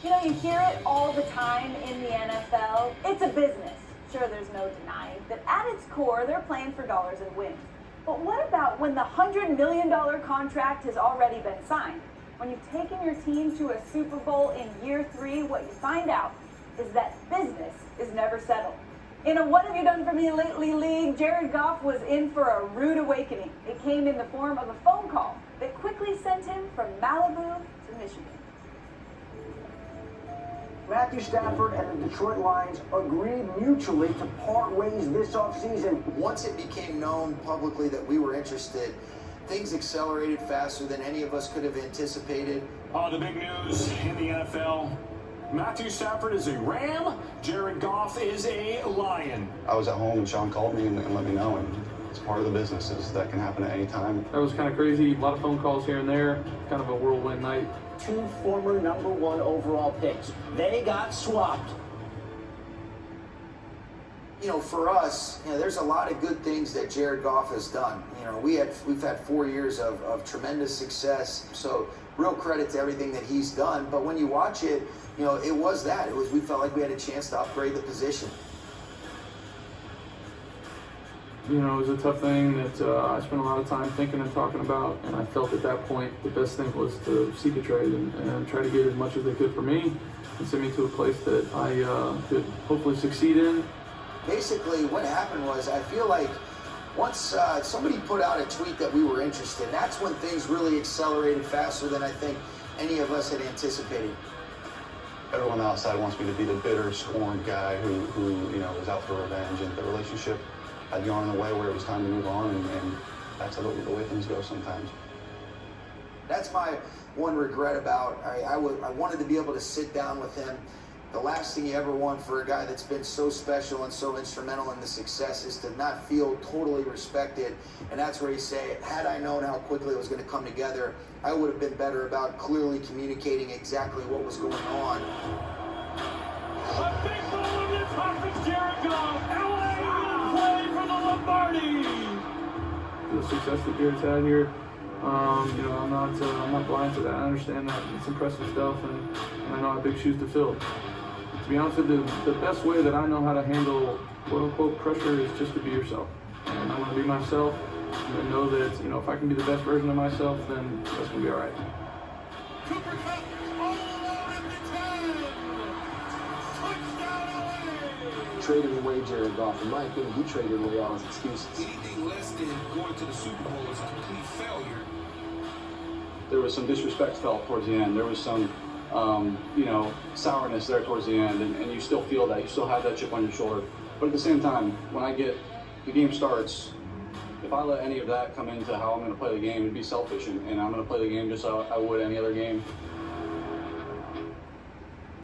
You know, you hear it all the time in the NFL. It's a business. Sure, there's no denying that at its core, they're playing for dollars and wins. But what about when the $100 million contract has already been signed? When you've taken your team to a Super Bowl in year 3, what you find out is that business is never settled. In a What Have You Done For Me Lately league, Jared Goff was in for a rude awakening. It came in the form of a phone call that quickly sent him from Malibu to Michigan. Matthew Stafford and the Detroit Lions agreed mutually to part ways this offseason. Once it became known publicly that we were interested, things accelerated faster than any of us could have anticipated. The big news in the NFL. Matthew Stafford is a Ram, Jared Goff is a Lion. I was at home and Sean called me and let me know, and it's part of the business. That can happen at any time. That was kind of crazy. A lot of phone calls here and there. Kind of a whirlwind night. 2 former #1 overall picks. They got swapped. You know, for us, there's a lot of good things that Jared Goff has done. We've had 4 years of tremendous success. So real credit to everything that he's done. But when you watch it, it was we felt like we had a chance to upgrade the position. It was a tough thing that I spent a lot of time thinking and talking about, and I felt at that point the best thing was to seek a trade and try to get as much as they could for me and send me to a place that I could hopefully succeed in. Basically, what happened was I feel like once somebody put out a tweet that we were interested, that's when things really accelerated faster than I think any of us had anticipated. Everyone outside wants me to be the bitter, scorned guy who is out for revenge, and the relationship had gone in a way where it was time to move on, and that's the way things go sometimes. That's my one regret about I wanted to be able to sit down with him. The last thing you ever want for a guy that's been so special and so instrumental in the success is to not feel totally respected. And that's where you say, had I known how quickly it was going to come together, I would have been better about clearly communicating exactly what was going on. A big ball in this conference, Jared Goff. LA will play for the Lombardi. The success that Jared's had here, I'm not blind to that. I understand that it's impressive stuff, and I know I have big shoes to fill. To be honest with you, the best way that I know how to handle quote-unquote pressure is just to be yourself. And I'm going to be myself and know that, if I can be the best version of myself, then that's going to be all right. Cooper Cup all alone at the 10. Touchdown LA. Traded away Jared Goff. In my opinion, he traded away all his excuses. Anything less than going to the Super Bowl is a complete failure. There was some disrespect felt towards the end. There was some, sourness there towards the end, and you still feel that. You still have that chip on your shoulder. But at the same time, when the game starts, if I let any of that come into how I'm going to play the game, it'd be selfish, and I'm going to play the game just how I would any other game.